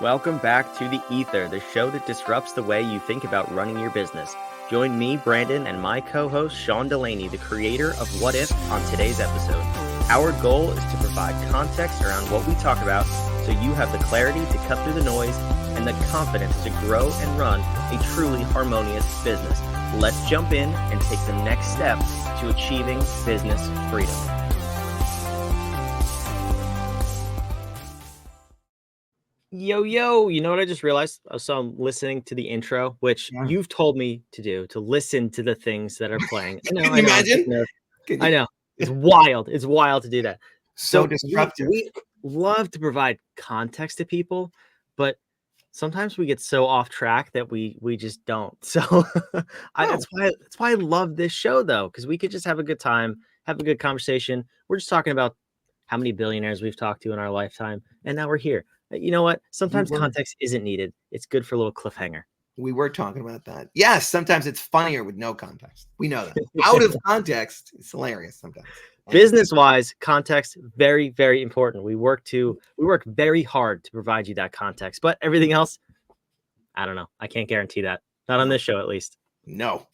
Welcome back to The Ether, the show that disrupts the way you think about running your business. Join me, Brandon, and my co-host, Sean Delaney, the creator of What If, on today's episode. Our goal is to provide context around what we talk about so you have the clarity to cut through the noise and the confidence to grow and run a truly harmonious business. Let's jump in and take the next step to achieving business freedom. Yo, you know what I just realized? So I'm listening to the intro, which you've told me to do, to listen to the things that are playing. Can you imagine? I know. It's wild. It's wild to do that. So disruptive. We love to provide context to people, but sometimes we get so off track that we just don't. So that's why I love this show, though, because we could just have a good time, have a good conversation. We're just talking about how many billionaires we've talked to in our lifetime, and now we're here. You know what? Sometimes context isn't needed. It's good for a little cliffhanger. We were talking about that. Yes, sometimes it's funnier with no context. We know that. Out of context, it's hilarious sometimes. Business-wise, context, very, very important. We work very hard to provide you that context, but everything else, I don't know. I can't guarantee that. Not on this show, at least. No.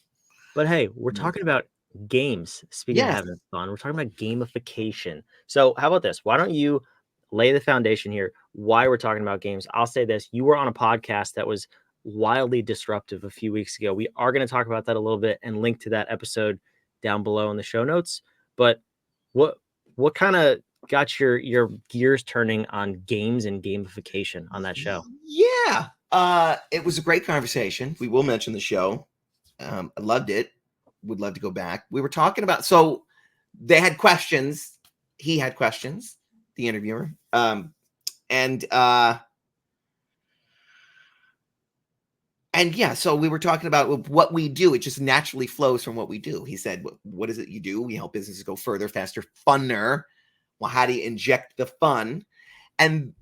But hey, we're talking about games. Speaking of having fun, we're talking about gamification. So how about this? Why don't you lay the foundation here, why we're talking about games? I'll say this. You were on a podcast that was wildly disruptive a few weeks ago. We are going to talk about that a little bit and link to that episode down below in the show notes. But what kind of got your gears turning on games and gamification on that show? Yeah. It was a great conversation. We will mention the show. I loved it. Would love to go back. We were talking about, so they had questions. He had questions, the interviewer. And yeah, so we were talking about what we do. It just naturally flows from what we do. He said, what is it you do? We help businesses go further, faster, funner. Well, how do you inject the fun? And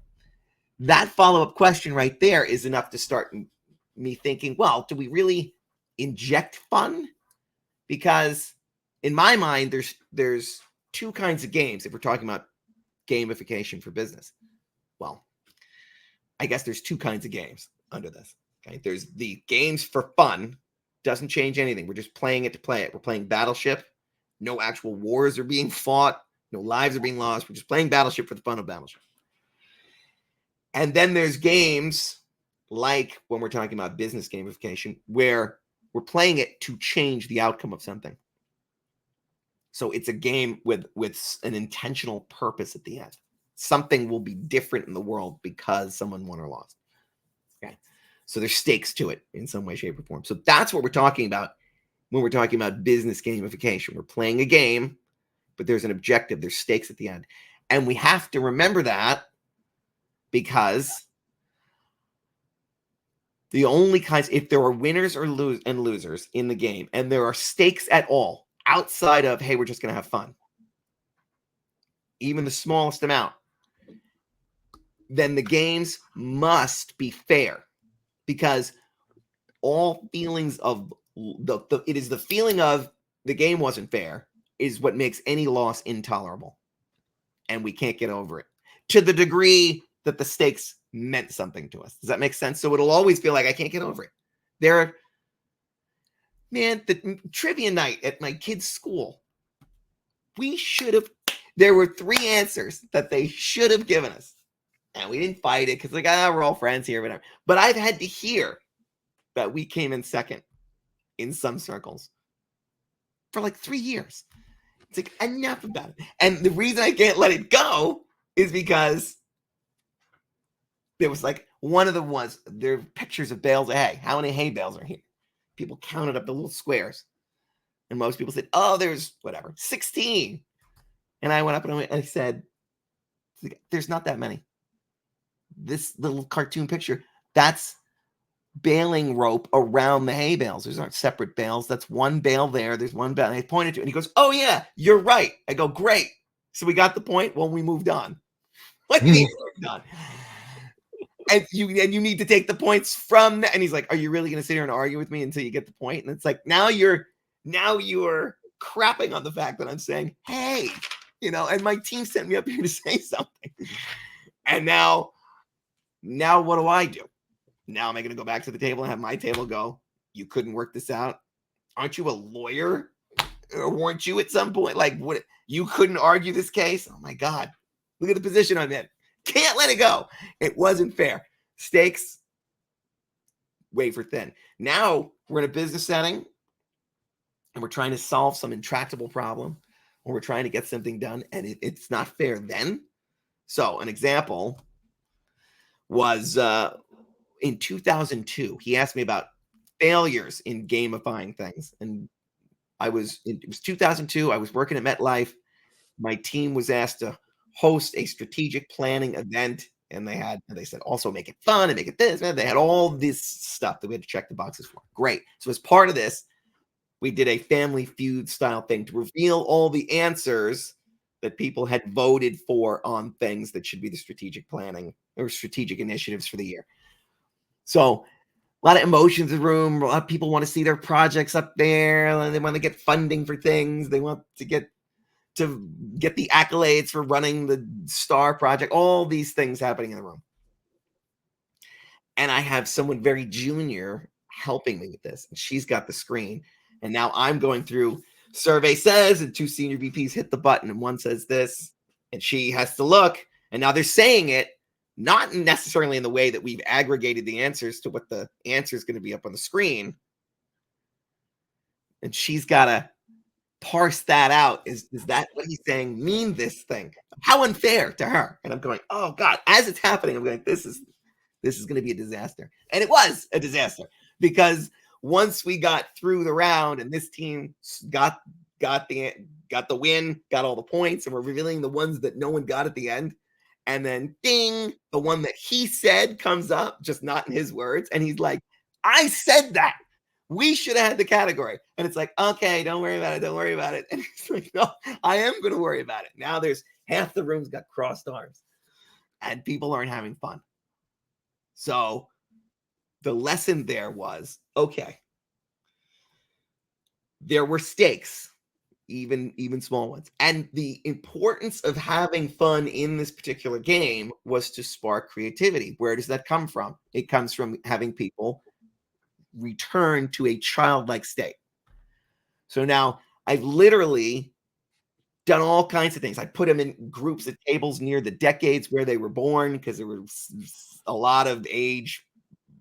that follow-up question right there is enough to start me thinking, well, do we really inject fun? Because in my mind, there's two kinds of games if we're talking about gamification for business. Well, I guess there's two kinds of games under this. Okay, there's the games for fun, doesn't change anything. We're just playing it to play it. We're playing Battleship. No actual wars are being fought. No lives are being lost. We're just playing Battleship for the fun of Battleship. And then there's games like when we're talking about business gamification, where we're playing it to change the outcome of something. So it's a game with an intentional purpose at the end. Something will be different in the world because someone won or lost. Okay. So there's stakes to it in some way, shape, or form. So that's what we're talking about when we're talking about business gamification. We're playing a game, but there's an objective. There's stakes at the end. And we have to remember that because the only kinds, if there are winners or losers in the game, and there are stakes at all outside of, hey, we're just going to have fun, even the smallest amount, then the games must be fair, because all feelings of it is the feeling of the game wasn't fair is what makes any loss intolerable. And we can't get over it to the degree that the stakes meant something to us. Does that make sense? So it'll always feel like I can't get over it. The trivia night at my kid's school, there were 3 answers that they should have given us. And we didn't fight it because we're all friends here, whatever. But I've had to hear that we came in second in some circles for 3 years. It's enough about it. And the reason I can't let it go is because there was one of the ones, there are pictures of bales of hay. How many hay bales are here? People counted up the little squares. And most people said, oh, there's 16. And I went up and I said, there's not that many. This little cartoon picture, that's baling rope around the hay bales. Those aren't separate bales. That's one bale there. There's one bale. And I pointed to it and he goes, oh yeah, you're right. I go, great. So we got the point. Well, we moved on. What do you mean moved on? And you need to take the points from that. And he's like, are you really going to sit here and argue with me until you get the point? And it's now you're crapping on the fact that I'm saying, hey, and my team sent me up here to say something. And now Now what do I do? Now am I going to go back to the table and have my table go, you couldn't work this out? Aren't you a lawyer? Or weren't you at some point? Like, what? You couldn't argue this case? Oh my God. Look at the position I'm in. Can't let it go. It wasn't fair. Stakes, wafer thin. Now we're in a business setting and we're trying to solve some intractable problem, or we're trying to get something done, and it's not fair then. So an example was in 2002. He asked me about failures in gamifying things, and it was 2002. I was working at MetLife. My team was asked to host a strategic planning event, and they said also make it fun and make it this. Man, they had all this stuff that we had to check the boxes for. Great. So as part of this, we did a Family Feud style thing to reveal all the answers that people had voted for on things that should be the strategic planning or strategic initiatives for the year. So a lot of emotions in the room. A lot of people want to see their projects up there, and they want to get funding for things. They want to get the accolades for running the star project. All these things happening in the room. And I have someone very junior helping me with this. And she's got the screen. And now I'm going through survey says, and two senior VPs hit the button, and one says this, and she has to look. And now they're saying it not necessarily in the way that we've aggregated the answers to what the answer is going to be up on the screen. And she's got to parse that out. Is that what he's saying mean this thing? How unfair to her. And I'm going, oh God, as it's happening, I'm going, this is going to be a disaster. And it was a disaster, because once we got through the round and this team got the win, got all the points, and we're revealing the ones that no one got at the end. And then ding, the one that he said comes up, just not in his words. And he's like, I said that. We should have had the category. And it's like, okay, don't worry about it. Don't worry about it. And he's like, no, I am going to worry about it. Now there's half the room's got crossed arms and people aren't having fun. So the lesson there was, okay, there were stakes, even small ones. And the importance of having fun in this particular game was to spark creativity. Where does that come from? It comes from having people return to a childlike state. So now I've literally done all kinds of things. I put them in groups at tables near the decades where they were born, because there was a lot of age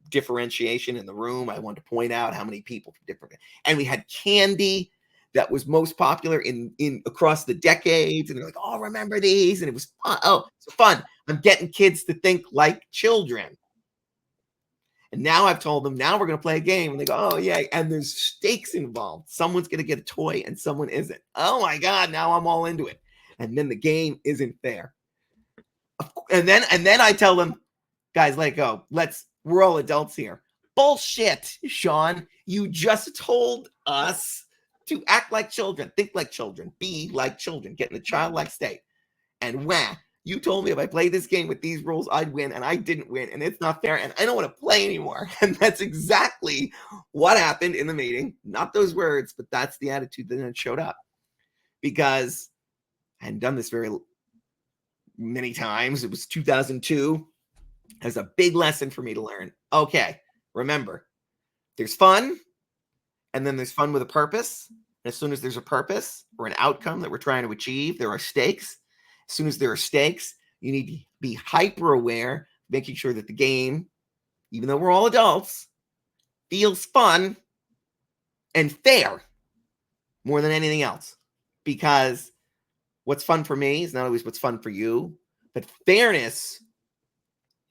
differentiation in the room. I wanted to point out how many people from different, and we had candy that was most popular in across the decades, and they're like, oh, remember these? And it was fun. Oh, so fun. I'm getting kids to think like children. And now I've told them, now we're going to play a game. And they go, oh, yeah. And there's stakes involved. Someone's going to get a toy and someone isn't. Oh, my God. Now I'm all into it. And then the game isn't fair. And then I tell them, guys, let it go. We're all adults here. Bullshit, Sean. You just told us to act like children, think like children, be like children, get in a childlike state. And wham. You told me if I played this game with these rules, I'd win, and I didn't win, and it's not fair, and I don't want to play anymore. And that's exactly what happened in the meeting. Not those words, but that's the attitude that showed up. Because I hadn't done this very many times. It was 2002. It was a big lesson for me to learn. Okay, remember, there's fun, and then there's fun with a purpose. And as soon as there's a purpose or an outcome that we're trying to achieve, there are stakes. As soon as there are stakes, you need to be hyper aware, making sure that the game, even though we're all adults, feels fun and fair more than anything else. Because what's fun for me is not always what's fun for you, but fairness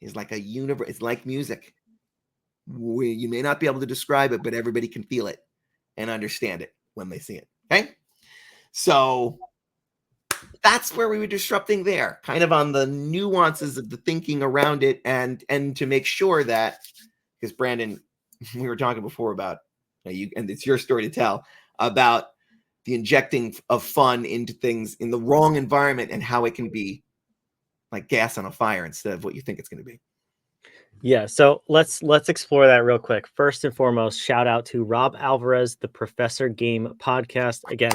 is like a universe. It's like music. You may not be able to describe it, but everybody can feel it and understand it when they see it. Okay? So that's where we were disrupting there, kind of on the nuances of the thinking around it, and to make sure that, because Brandon, we were talking before about you, and it's your story to tell about the injecting of fun into things in the wrong environment and how it can be like gas on a fire instead of what you think it's going to be. Yeah, so let's explore that real quick. First and foremost, shout out to Rob Alvarez, the Professor Game podcast. Again,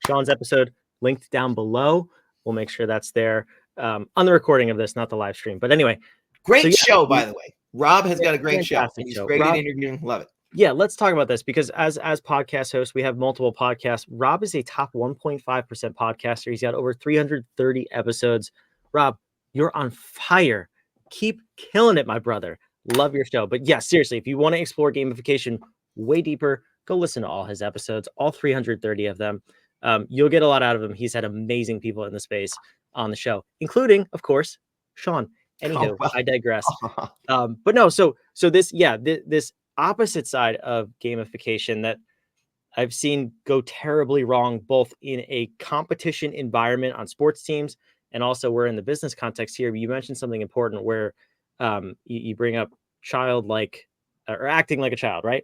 Sean's episode linked down below. We'll make sure that's there on the recording of this, not the live stream. But anyway, So Great yeah, show, by the way. Rob has got a great show. fantastic He's show. great at Rob, interviewing. Love it. yeah, let's talk about this because as podcast hosts, we have multiple podcasts. Rob is a top 1.5% podcaster. He's got over 330 episodes. Rob, you're on fire. Keep killing it, my brother. Love your show. But yeah, seriously, if you want to explore gamification way deeper, go listen to all his episodes, all 330 of them. You'll get a lot out of him. He's had amazing people in the space on the show, including, of course, Sean. Oh, Anywho, well. I digress. But no, so this, yeah, this opposite side of gamification that I've seen go terribly wrong, both in a competition environment on sports teams and also we're in the business context here. You mentioned something important where you bring up childlike or acting like a child, right?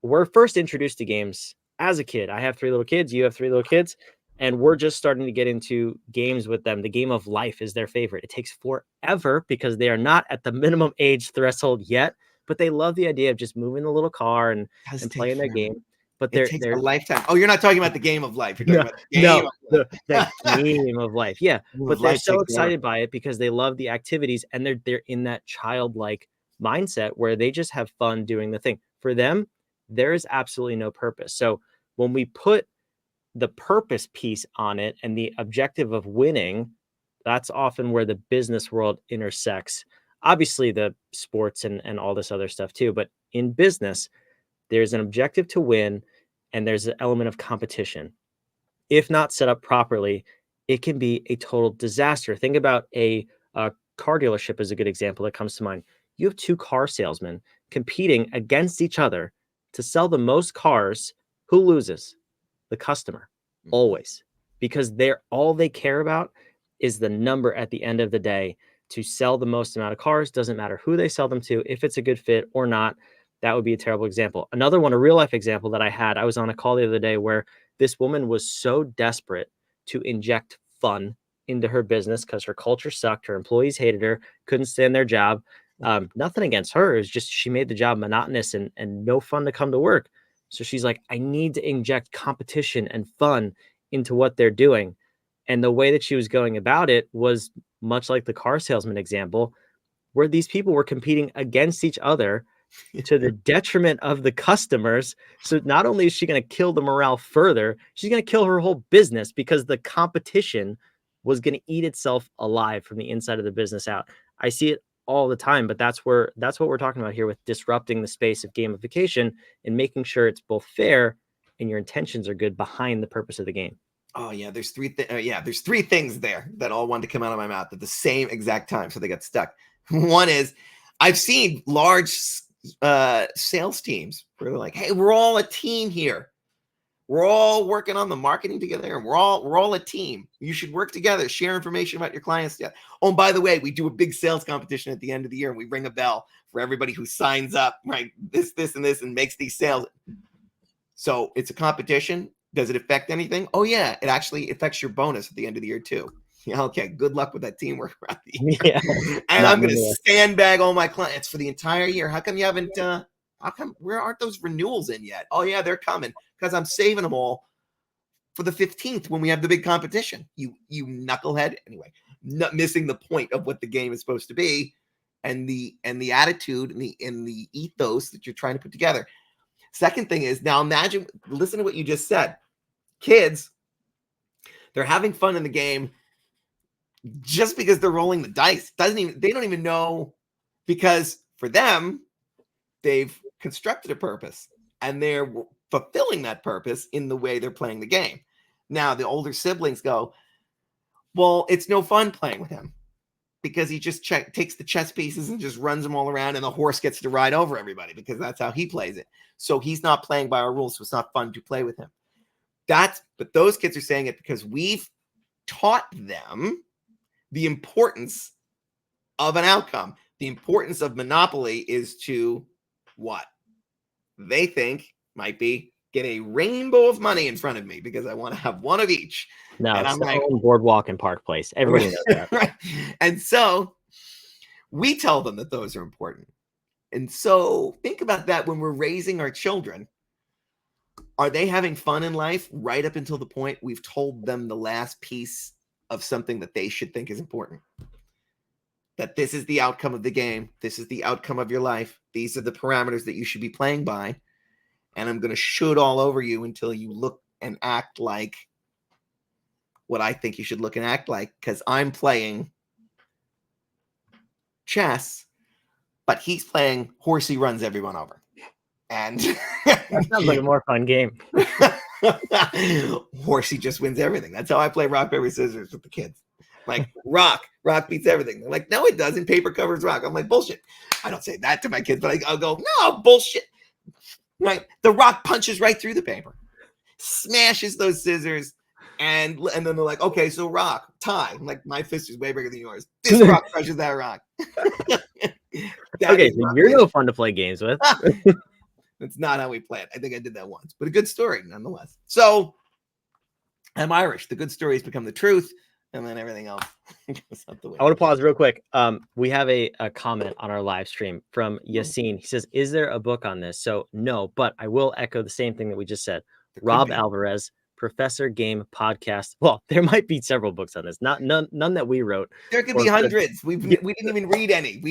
We're first introduced to games as a kid. I have 3 little kids. You have 3 little kids. And we're just starting to get into games with them. The game of life is their favorite. It takes forever because they are not at the minimum age threshold yet, but they love the idea of just moving the little car and It does take playing their forever. game. But It they're takes a they're lifetime. Oh, you're not talking about the game of life. You're talking no, about the game no, of the life. game of life. Yeah, Game of but they're life so takes forever. excited by it because they love the activities and they're in that childlike mindset where they just have fun doing the thing. For them, there is absolutely no purpose. So when we put the purpose piece on it and the objective of winning, that's often where the business world intersects. Obviously, the sports and all this other stuff too, but in business, there's an objective to win and there's an element of competition. If not set up properly, it can be a total disaster. Think about a car dealership is a good example that comes to mind. You have 2 car salesmen competing against each other to sell the most cars. Who loses? The customer, Mhm. always, because they're all they care about is the number at the end of the day to sell the most amount of cars. Doesn't matter who they sell them to, if it's a good fit or not. That would be a terrible example. Another one, a real life example that I had, I was on a call the other day where this woman was so desperate to inject fun into her business because her culture sucked. Her employees hated her, couldn't stand their job. Nothing against her. It was just she made the job monotonous and no fun to come to work. So she's like, I need to inject competition and fun into what they're doing. And the way that she was going about it was much like the car salesman example, where these people were competing against each other to the detriment of the customers. So not only is she going to kill the morale further, she's going to kill her whole business because the competition was going to eat itself alive from the inside of the business out. I see it all the time, but that's what we're talking about here with disrupting the space of gamification and making sure it's both fair and your intentions are good behind the purpose of the game. Oh yeah, there's there's 3 things there that all wanted to come out of my mouth at the same exact time, so they got stuck. One is I've seen large sales teams where they're like, "Hey, we're all a team here. We're all working on the marketing together, and we're all a team. You should work together, share information about your clients." Yeah. Oh, and by the way, we do a big sales competition at the end of the year, and we ring a bell for everybody who signs up, right? This, and this, and makes these sales. So it's a competition. Does it affect anything? Oh yeah, it actually affects your bonus at the end of the year too. Yeah, okay. Good luck with that teamwork throughout the Yeah, year. And not I'm gonna anymore. sandbag all my clients for the entire year. How come you haven't how come where aren't those renewals in yet? Oh yeah, they're coming because I'm saving them all for the 15th when we have the big competition. You knucklehead. Anyway, not missing the point of what the game is supposed to be and the attitude and the ethos that you're trying to put together. Second thing is now imagine, listen to what you just said. Kids, they're having fun in the game just because they're rolling the dice. They don't even know because for them, they've constructed a purpose and they're fulfilling that purpose in the way they're playing the game. Now the older siblings go, well, it's no fun playing with him because he just takes the chess pieces and just runs them all around and the horse gets to ride over everybody because that's how he plays it. So he's not playing by our rules, so it's not fun to play with him. But those kids are saying it because we've taught them the importance of an outcome. The importance of Monopoly is to what they think might be get a rainbow of money in front of me because I want to have one of each. No, And I'm like, Stone, Boardwalk, and Park Place. Everybody knows that. right. And so we tell them that those are important. And so think about that when we're raising our children. Are they having fun in life right up until the point we've told them the last piece of something that they should think is important? that this is the outcome of the game. This is the outcome of your life. These are the parameters that you should be playing by. And I'm going to shoot all over you until you look and act like what I think you should look and act like, because I'm playing chess, but he's playing horsey runs everyone over. And That sounds like a more fun game. horsey just wins everything. That's how I play rock, paper, scissors with the kids. Like, rock beats everything. They're like, no, it doesn't. Paper covers rock. I'm like, bullshit. I don't say that to my kids, but I'll go, no, bullshit. Right? The rock punches right through the paper, smashes those scissors, and then they're like, okay, so rock, tie. I'm like, my fist is way bigger than yours. This rock crushes that rock. Okay, so you're no fun to play games with. That's not how we play it. I think I did that once, but a good story nonetheless. So I'm Irish. The good stories become the truth, and then everything else goes out the way. I want to pause real quick. We have a comment on our live stream from Yassine. He says, is there a book on this? So no, but I will echo the same thing that we just said. Rob Alvarez, Professor Game Podcast. Well, there might be several books on this. None that we wrote. There could be hundreds. We didn't even read any.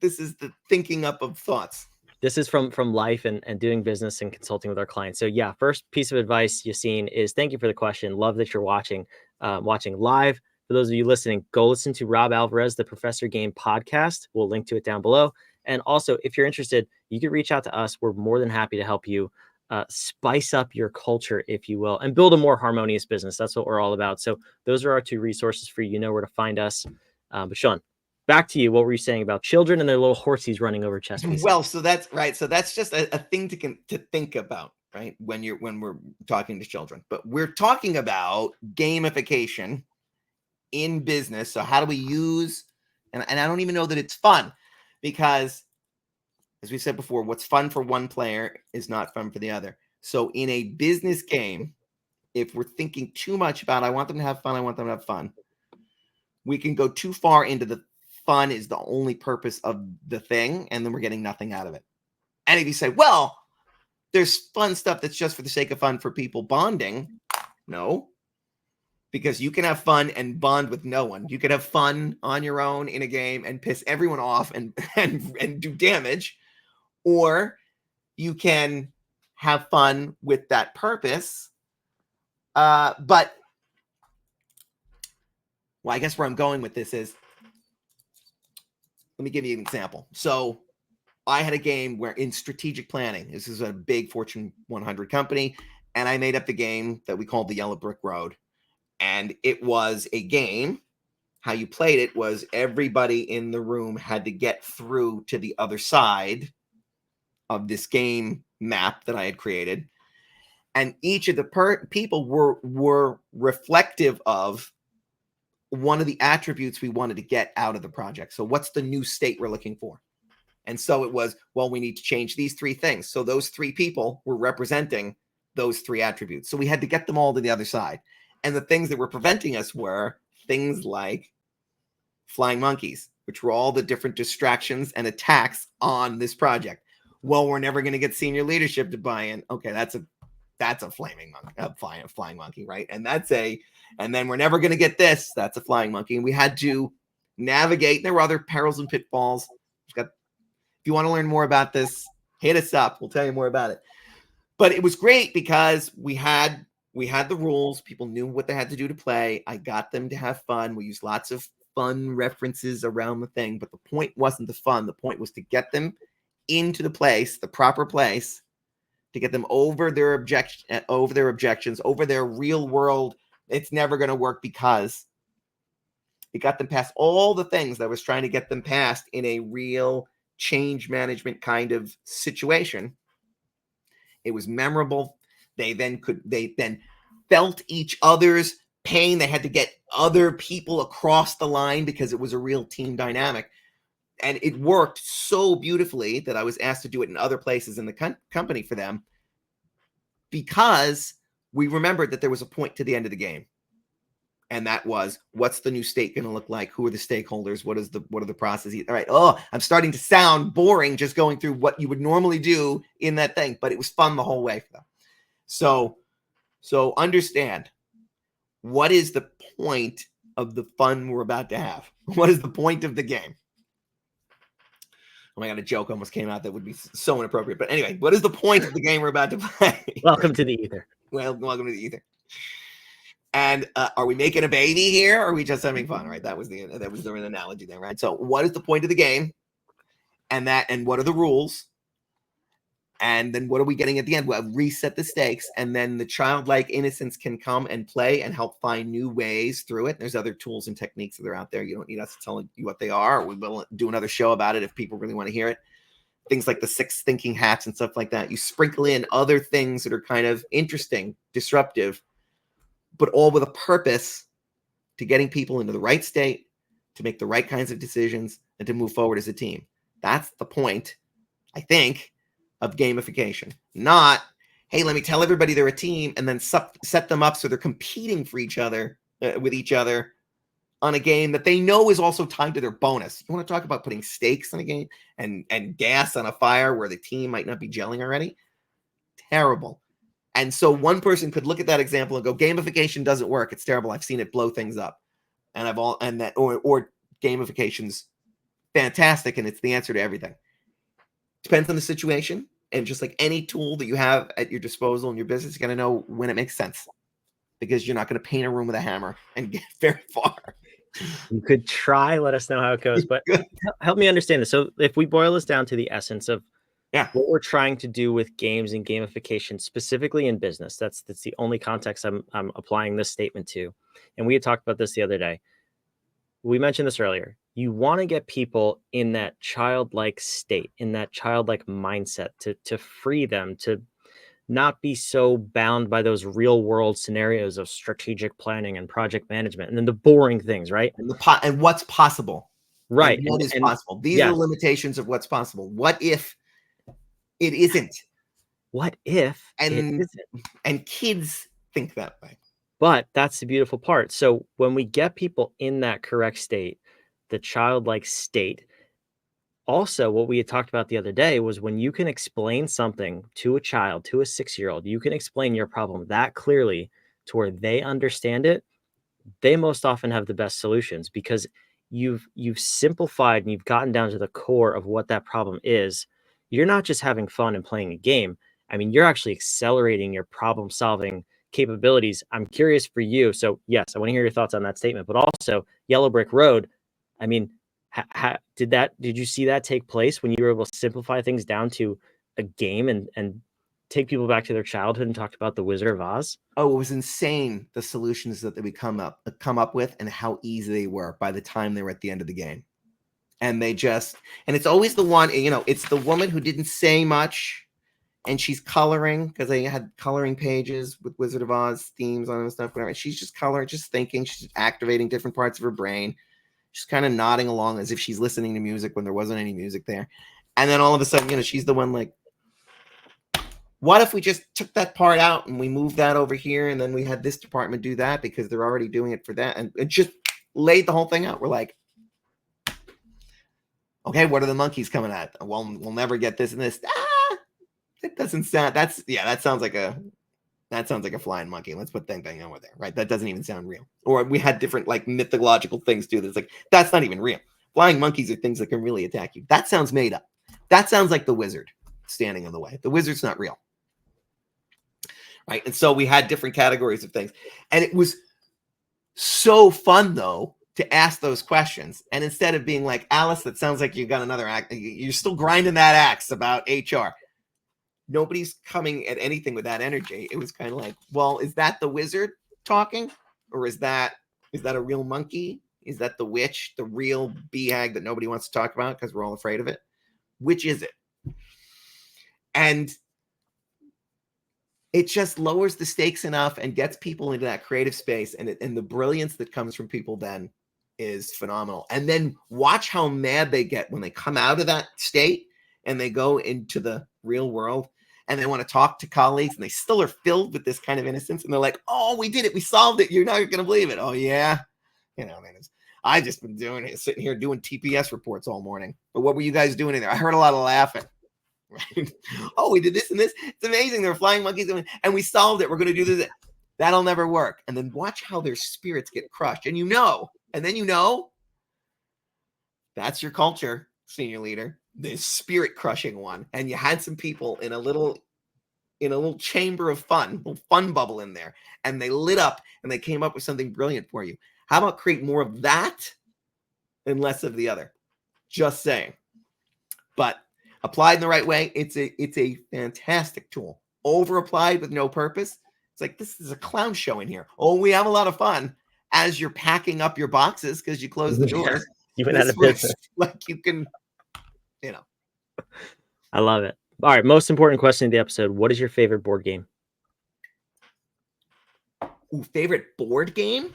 This is the thinking up of thoughts. This is from life and doing business and consulting with our clients. So yeah, first piece of advice, Yassine, is thank you for the question. Love that you're watching live. For those of you listening, go listen to Rob Alvarez, the Professor Game Podcast. We'll link to it down below. And also, if you're interested, you can reach out to us. We're more than happy to help you spice up your culture, if you will, and build a more harmonious business. That's what we're all about. So those are our two resources for you. You know where to find us. But Sean, back to you. What were you saying about children and their little horsies running over chess pieces? Well, so that's right. So that's just a thing to think about, right? When we're talking to children, but we're talking about gamification in business. So how do we use, and I don't even know that it's fun, because as we said before, what's fun for one player is not fun for the other. So in a business game, if we're thinking too much about, I want them to have fun, we can go too far into the fun is the only purpose of the thing, and then we're getting nothing out of it. And if you say, well, there's fun stuff that's just for the sake of fun for people bonding, no, because you can have fun and bond with no one. You could have fun on your own in a game and piss everyone off and do damage, or you can have fun with that purpose. But well, I guess where I'm going with this is, let me give you an example. So I had a game where in strategic planning, this is a big Fortune 100 company, and I made up the game that we called the Yellow Brick Road. And it was a game. How you played it was everybody in the room had to get through to the other side of this game map that I had created. And each of the people were reflective of one of the attributes we wanted to get out of the project. So what's the new state we're looking for? And so it was, well, we need to change these three things. So those three people were representing those three attributes. So we had to get them all to the other side. And the things that were preventing us were things like flying monkeys, which were all the different distractions and attacks on this project. Well, we're never going to get senior leadership to buy in. Okay, that's a flaming monkey, a flying monkey, right? And then we're never going to get this. That's a flying monkey. And we had to navigate. There were other perils and pitfalls. If you want to learn more about this, hit us up. We'll tell you more about it. But it was great because we had the rules. People knew what they had to do to play. I got them to have fun. We used lots of fun references around the thing. But the point wasn't the fun. The point was to get them into the proper place, to get them over their objections, over their real world. It's never going to work, because it got them past all the things that I was trying to get them past in a real change management kind of situation. It was memorable. They then felt each other's pain. They had to get other people across the line because it was a real team dynamic. And it worked so beautifully that I was asked to do it in other places in the company for them, because we remembered that there was a point to the end of the game. And that was, what's the new state going to look like? Who are the stakeholders? What are the processes? All right. Oh, I'm starting to sound boring just going through what you would normally do in that thing, but it was fun the whole way for them. So understand, what is the point of the fun we're about to have? What is the point of the game? Oh my God, a joke almost came out that would be so inappropriate. But anyway, what is the point of the game we're about to play? Welcome to the ether. Well, welcome to the ether. And are we making a baby here, or are we just having fun? Right? That was the analogy there, right? So, what is the point of the game? And what are the rules? And then what are we getting at the end? We'll reset the stakes, and then the childlike innocence can come and play and help find new ways through it. There's other tools and techniques that are out there. You don't need us to tell you what they are. We will do another show about it if people really want to hear it. Things like the 6 thinking hats and stuff like that. You sprinkle in other things that are kind of interesting, disruptive, but all with a purpose to getting people into the right state, to make the right kinds of decisions, and to move forward as a team. That's the point, I think, of gamification. Not, hey, let me tell everybody they're a team and then set them up so they're competing for each other, with each other on a game that they know is also tied to their bonus. You want to talk about putting stakes in a game and gas on a fire where the team might not be gelling already? Terrible. And so one person could look at that example and go, gamification doesn't work. It's terrible. I've seen it blow things up. And or gamification's fantastic and it's the answer to everything. Depends on the situation. And just like any tool that you have at your disposal in your business, you got to know when it makes sense, because you're not going to paint a room with a hammer and get very far. You could try, let us know how it goes, but help me understand this. So if we boil this down to the essence of what we're trying to do with games and gamification, specifically in business, that's the only context I'm applying this statement to. And we had talked about this the other day. We mentioned this earlier. You want to get people in that childlike state, in that childlike mindset, to free them, to not be so bound by those real world scenarios of strategic planning and project management and then the boring things, right? And what's possible. Right. And what is possible. These are limitations of what's possible. What if it isn't? What if it isn't? And kids think that way. But that's the beautiful part. So when we get people in that correct state, the childlike state, also what we had talked about the other day was when you can explain something to a child, to a 6-year-old, you can explain your problem that clearly to where they understand it. They most often have the best solutions because you've simplified and you've gotten down to the core of what that problem is. You're not just having fun and playing a game. I mean, you're actually accelerating your problem solving capabilities. I'm curious for you. So yes, I want to hear your thoughts on that statement, but also Yellow Brick Road. I mean, did you see that take place when you were able to simplify things down to a game and take people back to their childhood and talked about the Wizard of Oz? Oh, it was insane, the solutions that we come up with and how easy they were by the time they were at the end of the game. And it's always the one, it's the woman who didn't say much and she's coloring, because they had coloring pages with Wizard of Oz themes on them and stuff, whatever. She's just coloring, just thinking, she's activating different parts of her brain. She's kind of nodding along as if she's listening to music when there wasn't any music there. And then all of a sudden, she's the one like, what if we just took that part out and we moved that over here and then we had this department do that because they're already doing it for that, and it just laid the whole thing out. We're like, okay, what are the monkeys coming at? Well, we'll never get this and this. It doesn't sound, that sounds like a flying monkey. Let's put Ding Dang over there, right? That doesn't even sound real. Or we had different like mythological things too. That's like, that's not even real. Flying monkeys are things that can really attack you. That sounds made up. That sounds like the wizard standing in the way. The wizard's not real. Right. And so we had different categories of things. And it was so fun, though, to ask those questions. And instead of being like, Alice, that sounds like you got another act, you're still grinding that axe about HR. Nobody's coming at anything with that energy. It was kind of like, well, is that the wizard talking? Or is that a real monkey? Is that the witch, the real BHAG that nobody wants to talk about because we're all afraid of it? Which is it? And it just lowers the stakes enough and gets people into that creative space. And the brilliance that comes from people then is phenomenal. And then watch how mad they get when they come out of that state and they go into the real world and they want to talk to colleagues and they still are filled with this kind of innocence. And they're like, oh, we did it. We solved it. You're not going to believe it. Oh, yeah. Man, I just been sitting here doing TPS reports all morning. But what were you guys doing in there? I heard a lot of laughing. Right? Oh, we did this and this. It's amazing. There were flying monkeys and we solved it. We're going to do this. That'll never work. And then watch how their spirits get crushed. And then That's your culture, senior leader. The spirit crushing one. And you had some people in a little chamber of fun, little fun bubble in there, and they lit up and they came up with something brilliant for you. How about create more of that and less of the other? Just saying. But applied in the right way, it's a fantastic tool. Over applied with no purpose, it's like, this is a clown show in here. Oh, we have a lot of fun as you're packing up your boxes because you close the doors. You went out of business. Like you can, I love it. All right, most important question of the episode. What is your favorite board game? Ooh, favorite board game?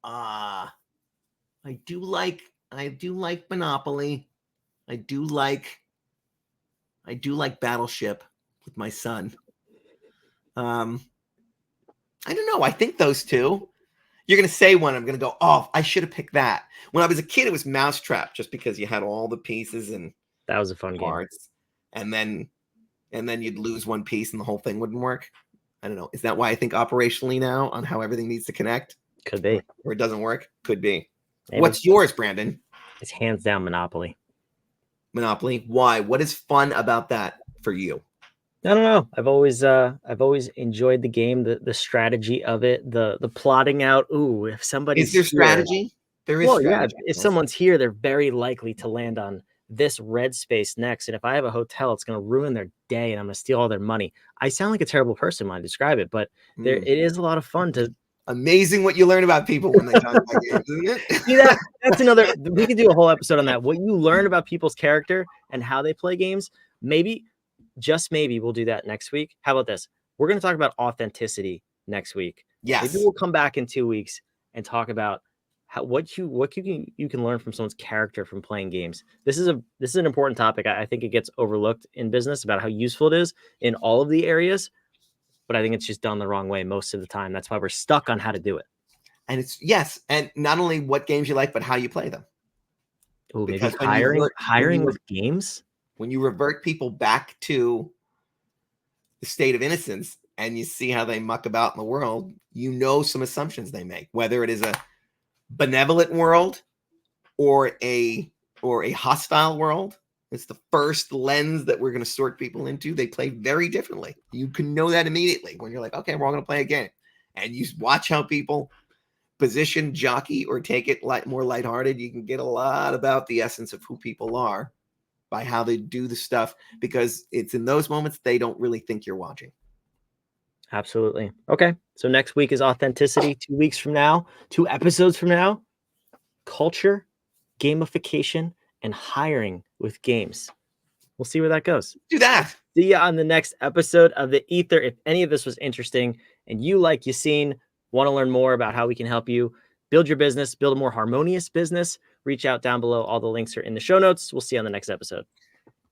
I do like Monopoly. I do like Battleship with my son. I don't know. I think those two. You're going to say one. I'm going to go, oh, I should have picked that. When I was a kid, it was Mousetrap, just because you had all the pieces and that was a fun parts. And then you'd lose one piece and the whole thing wouldn't work. I don't know. Is that why I think operationally now on how everything needs to connect? Could be. Or it doesn't work? Could be. Maybe. What's yours, Brandon? It's hands down Monopoly. Monopoly. Why? What is fun about that for you? I don't know. I've always enjoyed the game, the strategy of it, the plotting out. Ooh, if somebody's is there strategy? There is. Well, strategy. Yeah. If someone's here, they're very likely to land on this red space next. And if I have a hotel, it's going to ruin their day, and I'm going to steal all their money. I sound like a terrible person when I describe it, but it is a lot of fun to. Amazing what you learn about people when they talk about games, isn't it? See, that's another. We could do a whole episode on that. What you learn about people's character and how they play games. Maybe, just maybe, we'll do that next week. How about this? We're going to talk about authenticity next week. Yes. Maybe we'll come back in 2 weeks and talk about what you can learn from someone's character from playing games. This is an important topic. I think it gets overlooked in business about how useful it is in all of the areas. But I think it's just done the wrong way most of the time. That's why we're stuck on how to do it. And it's yes, and not only what games you like, but how you play them. Oh, maybe hiring with games. When you revert people back to the state of innocence and you see how they muck about in the world, you know some assumptions they make, whether it is a benevolent world or a hostile world. It's the first lens that we're going to sort people into. They play very differently. You can know that immediately when you're like, okay, we're all going to play a game. And you watch how people position, jockey, or take it more lighthearted. You can get a lot about the essence of who people are by how they do the stuff, because it's in those moments they don't really think you're watching. Absolutely. Okay. So next week is authenticity. 2 weeks from now, 2 episodes from now, culture, gamification, and hiring with games. We'll see where that goes. Do that. See you on the next episode of The Ether. If any of this was interesting and you, like Yassine, want to learn more about how we can help you build your business, build a more harmonious business, reach out down below. All the links are in the show notes. We'll see you on the next episode.